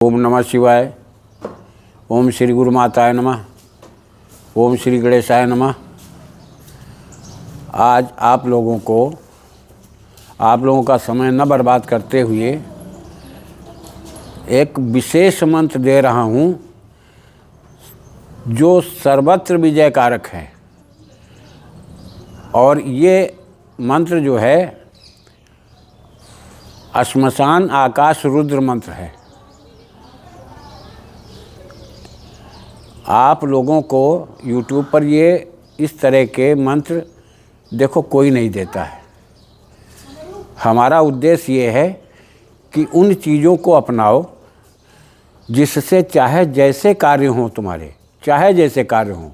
ओम नमः शिवाय। ओम श्री गुरु माताय नमः। ओम श्री गणेशाय नमः। आज आप लोगों का समय न बर्बाद करते हुए एक विशेष मंत्र दे रहा हूँ जो सर्वत्र विजयकारक है। और ये मंत्र जो है श्मशान आकाश रुद्र मंत्र है। आप लोगों को YouTube पर ये इस तरह के मंत्र देखो कोई नहीं देता है। हमारा उद्देश्य ये है कि उन चीज़ों को अपनाओ जिससे चाहे जैसे कार्य हों तुम्हारे, चाहे जैसे कार्य हों,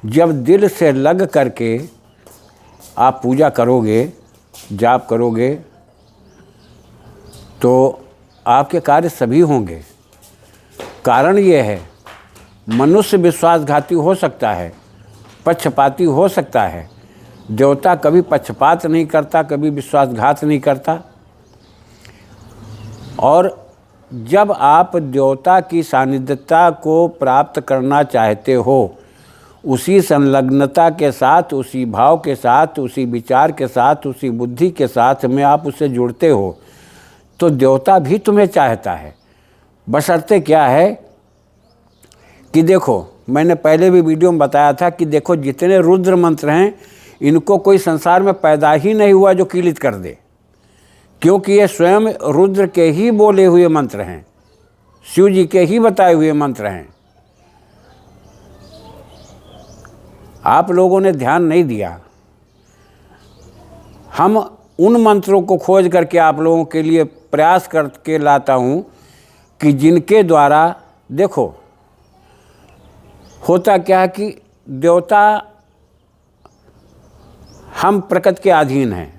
जब दिल से लग करके आप पूजा करोगे, जाप करोगे तो आपके कार्य सभी होंगे। कारण ये है, मनुष्य विश्वासघाती हो सकता है, पक्षपाती हो सकता है। देवता कभी पक्षपात नहीं करता, कभी विश्वासघात नहीं करता। और जब आप देवता की सानिध्यता को प्राप्त करना चाहते हो, उसी संलग्नता के साथ, उसी भाव के साथ, उसी विचार के साथ, उसी बुद्धि के साथ में आप उससे जुड़ते हो तो देवता भी तुम्हें चाहता है। बशर्ते क्या है कि देखो, मैंने पहले भी वीडियो में बताया था कि देखो जितने रुद्र मंत्र हैं इनको कोई संसार में पैदा ही नहीं हुआ जो कीलित कर दे, क्योंकि ये स्वयं रुद्र के ही बोले हुए मंत्र हैं, शिव जी के ही बताए हुए मंत्र हैं। आप लोगों ने ध्यान नहीं दिया। हम उन मंत्रों को खोज करके आप लोगों के लिए प्रयास करके लाता हूँ कि जिनके द्वारा, देखो होता क्या है कि देवता, हम प्रकृति के अधीन हैं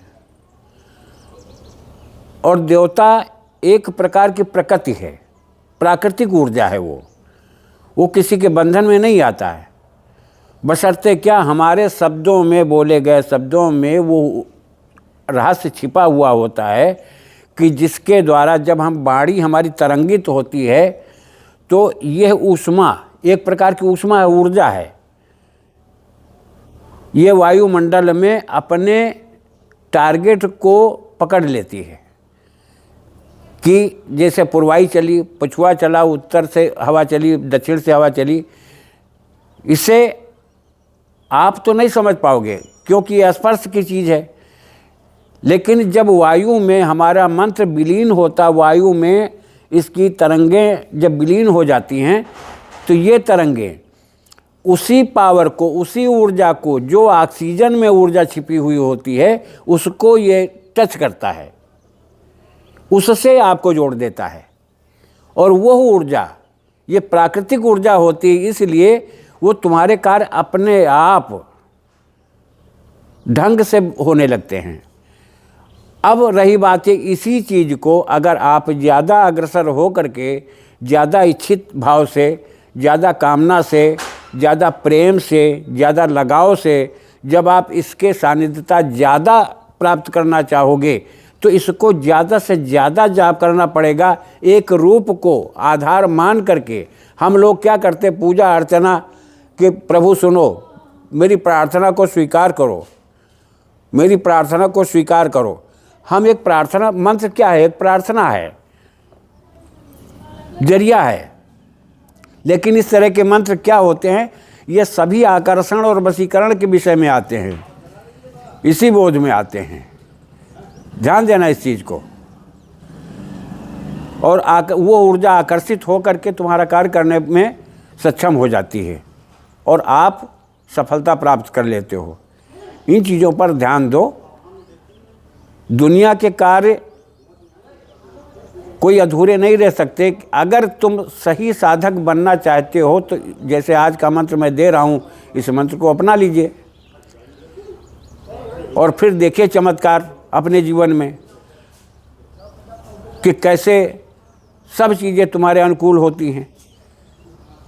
और देवता एक प्रकार की प्रकृति है, प्राकृतिक ऊर्जा है। वो किसी के बंधन में नहीं आता है। बशर्ते क्या, हमारे शब्दों में, बोले गए शब्दों में वो रहस्य छिपा हुआ होता है कि जिसके द्वारा जब हम वाणी हमारी तरंगित होती है तो यह ऊष्मा, एक प्रकार की ऊष्मा है, ऊर्जा है, ये वायुमंडल में अपने टारगेट को पकड़ लेती है। कि जैसे पूर्वाई चली, पछुआ चला, उत्तर से हवा चली, दक्षिण से हवा चली, इसे आप तो नहीं समझ पाओगे क्योंकि यह स्पर्श की चीज़ है। लेकिन जब वायु में हमारा मंत्र विलीन होता, वायु में इसकी तरंगें जब विलीन हो जाती हैं तो ये तरंगें उसी पावर को, उसी ऊर्जा को, जो ऑक्सीजन में ऊर्जा छिपी हुई होती है, उसको ये टच करता है, उससे आपको जोड़ देता है। और वो ऊर्जा ये प्राकृतिक ऊर्जा होती है, इसलिए वो तुम्हारे कार्य अपने आप ढंग से होने लगते हैं। अब रही बात है, इसी चीज़ को अगर आप ज़्यादा अग्रसर हो करके, ज़्यादा इच्छित भाव से, ज़्यादा कामना से, ज़्यादा प्रेम से, ज़्यादा लगाव से जब आप इसके सानिध्यता ज़्यादा प्राप्त करना चाहोगे तो इसको ज़्यादा से ज़्यादा जाप करना पड़ेगा। एक रूप को आधार मान करके हम लोग क्या करते, पूजा अर्चना कि प्रभु सुनो, मेरी प्रार्थना को स्वीकार करो, मेरी प्रार्थना को स्वीकार करो। हम एक प्रार्थना, मंत्र क्या है, एक प्रार्थना है, जरिया है। लेकिन इस तरह के मंत्र क्या होते हैं, ये सभी आकर्षण और वशीकरण के विषय में आते हैं, इसी बोध में आते हैं। ध्यान देना इस चीज़ को। और वो ऊर्जा आकर्षित हो करके तुम्हारा कार्य करने में सक्षम हो जाती है और आप सफलता प्राप्त कर लेते हो। इन चीज़ों पर ध्यान दो। दुनिया के कार्य कोई अधूरे नहीं रह सकते। अगर तुम सही साधक बनना चाहते हो तो जैसे आज का मंत्र मैं दे रहा हूँ, इस मंत्र को अपना लीजिए और फिर देखिए चमत्कार अपने जीवन में कि कैसे सब चीज़ें तुम्हारे अनुकूल होती हैं।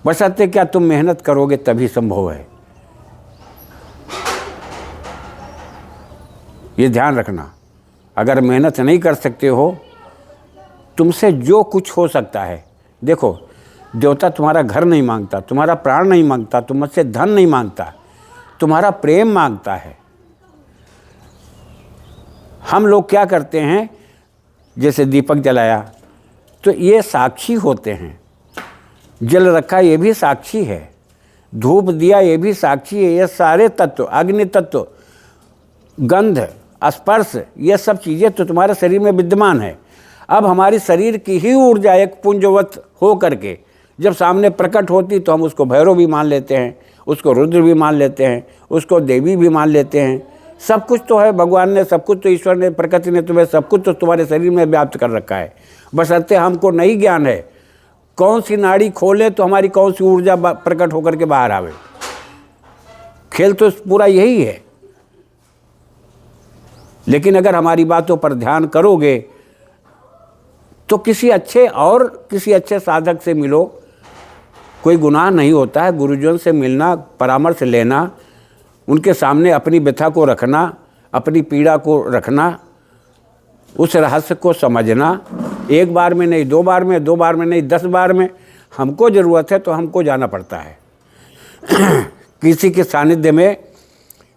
बशर्ते क्या, तुम मेहनत करोगे तभी संभव है। ये ध्यान रखना। अगर मेहनत नहीं कर सकते हो, तुमसे जो कुछ हो सकता है देखो, देवता तुम्हारा घर नहीं मांगता, तुम्हारा प्राण नहीं मांगता, तुमसे धन नहीं मांगता, तुम्हारा प्रेम मांगता है। हम लोग क्या करते हैं, जैसे दीपक जलाया तो ये साक्षी होते हैं, जल रखा ये भी साक्षी है, धूप दिया ये भी साक्षी है। ये सारे तत्व, अग्नि तत्व, गंध, स्पर्श, ये सब चीज़ें तो तुम्हारे शरीर में विद्यमान है। अब हमारी शरीर की ही ऊर्जा एक पुंजवत हो करके जब सामने प्रकट होती तो हम उसको भैरव भी मान लेते हैं, उसको रुद्र भी मान लेते हैं, उसको देवी भी मान लेते हैं। सब कुछ तो है, भगवान ने सब कुछ, तो ईश्वर ने, प्रकृति ने तुम्हें सब कुछ तो तुम्हारे शरीर में व्याप्त कर रखा है। बशर्ते हमको नहीं ज्ञान है कौन सी नाड़ी खोले तो हमारी कौन सी ऊर्जा प्रकट होकर के बाहर आवे। खेल तो पूरा यही है। लेकिन अगर हमारी बातों पर ध्यान करोगे तो किसी अच्छे साधक से मिलो, कोई गुनाह नहीं होता है। गुरुजन से मिलना, परामर्श लेना, उनके सामने अपनी व्यथा को रखना, अपनी पीड़ा को रखना, उस रहस्य को समझना, एक बार में नहीं, 2 बार में, 2 बार में नहीं, 10 बार में। हमको ज़रूरत है तो हमको जाना पड़ता है। किसी के सानिध्य में,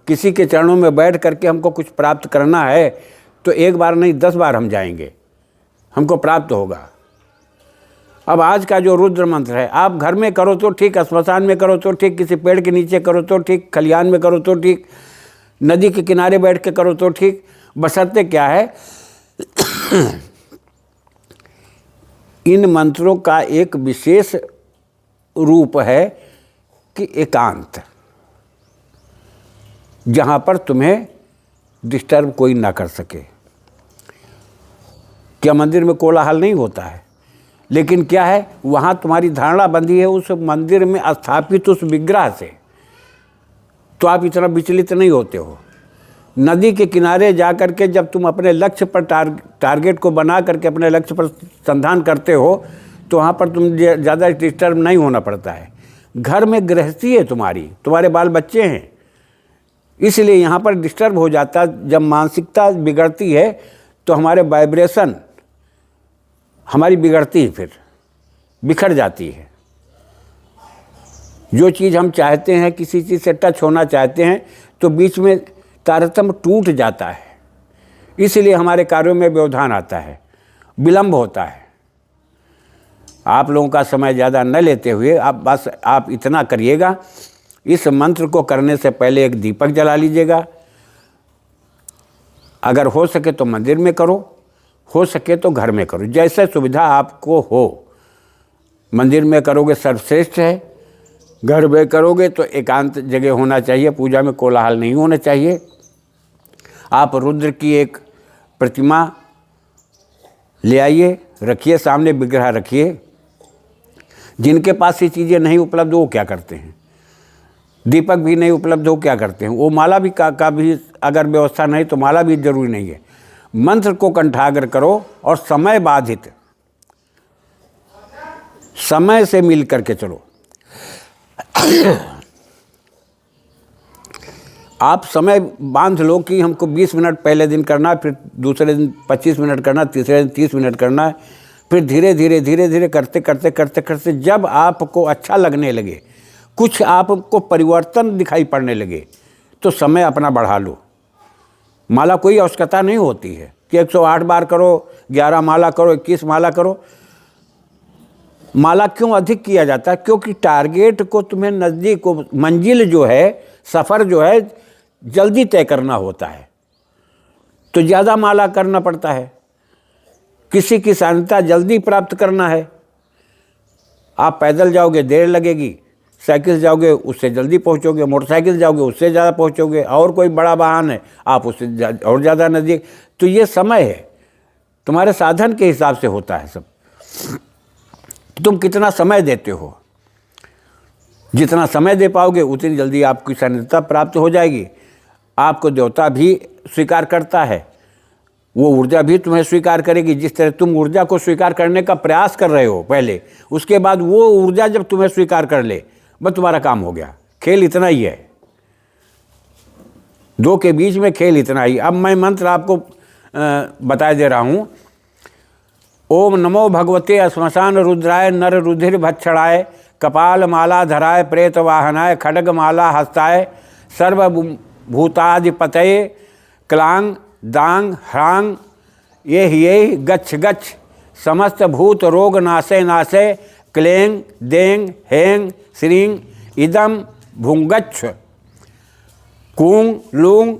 किसी के चरणों में बैठ करके हमको कुछ प्राप्त करना है तो 1 बार नहीं 10 बार हम जाएंगे, हमको प्राप्त होगा। अब आज का जो रुद्र मंत्र है, आप घर में करो तो ठीक, स्मशान में करो तो ठीक, किसी पेड़ के नीचे करो तो ठीक, खलिहान में करो तो ठीक, नदी के किनारे बैठ के करो तो ठीक। बशर्ते क्या है, इन मंत्रों का एक विशेष रूप है कि एकांत, जहाँ पर तुम्हें डिस्टर्ब कोई ना कर सके। क्या मंदिर में कोलाहल नहीं होता है, लेकिन क्या है, वहाँ तुम्हारी धारणा बंधी है उस मंदिर में स्थापित उस विग्रह से, तो आप इतना विचलित नहीं होते हो। नदी के किनारे जा कर के जब तुम अपने लक्ष्य पर टारगेट को बना करके अपने लक्ष्य पर संधान करते हो तो वहाँ पर तुम ज़्यादा डिस्टर्ब नहीं होना पड़ता है। घर में गृहस्थी है तुम्हारी, तुम्हारे बाल बच्चे हैं, इसलिए यहाँ पर डिस्टर्ब हो जाता। जब मानसिकता बिगड़ती है तो हमारे वाइब्रेशन, हमारी बिगड़ती है, फिर बिखर जाती है। जो चीज़ हम चाहते हैं, किसी चीज़ से टच होना चाहते हैं तो बीच में तारतम्य टूट जाता है, इसलिए हमारे कार्यों में व्यवधान आता है, विलंब होता है। आप लोगों का समय ज़्यादा न लेते हुए आप इतना करिएगा, इस मंत्र को करने से पहले एक दीपक जला लीजिएगा। अगर हो सके तो मंदिर में करो, हो सके तो घर में करो, जैसे सुविधा आपको हो। मंदिर में करोगे सर्वश्रेष्ठ है, घर में करोगे तो एकांत जगह होना चाहिए, पूजा में कोलाहल नहीं होना चाहिए। आप रुद्र की एक प्रतिमा ले आइए, रखिए सामने, विग्रह रखिए। जिनके पास ये चीज़ें नहीं उपलब्ध वो क्या करते हैं, दीपक भी नहीं उपलब्ध हो क्या करते हैं, वो माला भी का भी अगर व्यवस्था नहीं तो माला भी जरूरी नहीं है। मंत्र को कंठाग्र करो और समय बाधित, समय से मिल करके चलो। आप समय बांध लो कि हमको 20 मिनट पहले दिन करना है, फिर दूसरे दिन 25 मिनट करना, तीसरे दिन 30 मिनट करना है, फिर धीरे धीरे धीरे धीरे करते करते करते करते जब आपको अच्छा लगने लगे, कुछ आपको परिवर्तन दिखाई पड़ने लगे तो समय अपना बढ़ा लो। माला कोई आवश्यकता नहीं होती है कि 108 बार करो, 11 माला करो, 21 माला करो। माला क्यों अधिक किया जाता है? क्योंकि टारगेट को तुम्हें नज़दीक को, मंजिल जो है, सफ़र जो है जल्दी तय करना होता है, तो ज़्यादा माला करना पड़ता है। किसी की शांतता जल्दी प्राप्त करना है, आप पैदल जाओगे देर लगेगी, साइकिल से जाओगे उससे जल्दी पहुंचोगे, मोटरसाइकिल से जाओगे उससे ज़्यादा पहुंचोगे, और कोई बड़ा वाहन है आप उससे और ज़्यादा नज़दीक। तो ये समय है, तुम्हारे साधन के हिसाब से होता है सब। तुम कितना समय देते हो, जितना समय दे पाओगे उतनी जल्दी आपकी सानिध्यता प्राप्त हो जाएगी। आपको देवता भी स्वीकार करता है, वो ऊर्जा भी तुम्हें स्वीकार करेगी। जिस तरह तुम ऊर्जा को स्वीकार करने का प्रयास कर रहे हो पहले, उसके बाद वो ऊर्जा जब तुम्हें स्वीकार कर ले, बस तुम्हारा काम हो गया। खेल इतना ही है, दो के बीच में खेल इतना ही। अब मैं मंत्र आपको बता दे रहा हूँ। ओम नमो भगवते श्मशान रुद्राय नर रुधिर भक्षणाय कपाल माला धराय प्रेत वाहनाय खड्ग माला हस्ताय सर्वभूताधिपतये क्लांग दांग ह्रांग ये गच्छ गच्छ समस्त भूत रोग नाशे नाशे क्लेंग देंग हेंग श्रींग इदम भुंगच्छ कूंग लूंग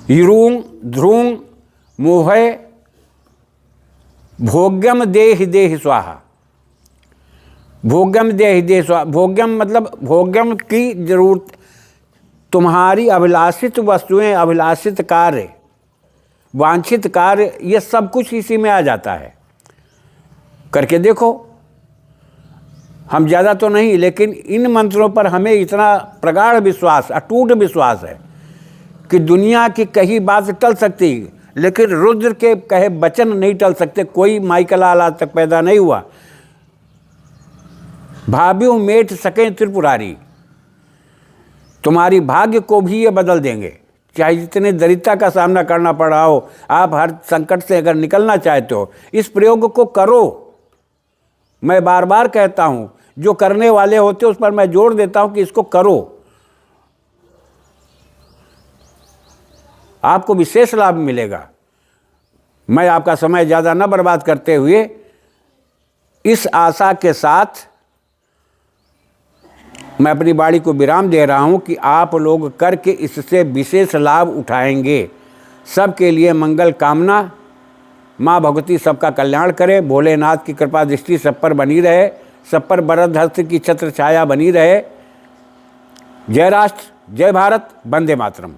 यरूंग ध्रूंग मोहे भोग्यम देहि देहि स्वाहा। भोग्यम देहि देहि स्वाहा, भोग्यम मतलब भोग्यम की जरूरत, तुम्हारी अभिलाषित वस्तुएं, अभिलाषित कार्य, वांछित कार्य, ये सब कुछ इसी में आ जाता है। करके देखो। हम ज़्यादा तो नहीं, लेकिन इन मंत्रों पर हमें इतना प्रगाढ़ विश्वास, अटूट विश्वास है कि दुनिया की कही बात टल सकती, लेकिन रुद्र के कहे वचन नहीं टल सकते। कोई माई का लाल आज तक पैदा नहीं हुआ। भाव्यों मेट सकें त्रिपुरारी, तुम्हारी भाग्य को भी ये बदल देंगे। चाहे जितने दरिद्रता का सामना करना पड़ रहा हो, आप हर संकट से अगर निकलना चाहते हो, इस प्रयोग को करो। मैं बार बार कहता हूँ, जो करने वाले होते उस पर मैं जोर देता हूँ कि इसको करो, आपको विशेष लाभ मिलेगा। मैं आपका समय ज़्यादा न बर्बाद करते हुए इस आशा के साथ मैं अपनी वाणी को विराम दे रहा हूँ कि आप लोग करके इससे विशेष लाभ उठाएंगे। सबके लिए मंगल कामना। माँ भगवती सबका कल्याण करे। भोलेनाथ की कृपा दृष्टि सब पर बनी रहे, सब पर वरद हस्त की छत्र छाया बनी रहे। जय राष्ट्र, जय भारत, वंदे मातरम।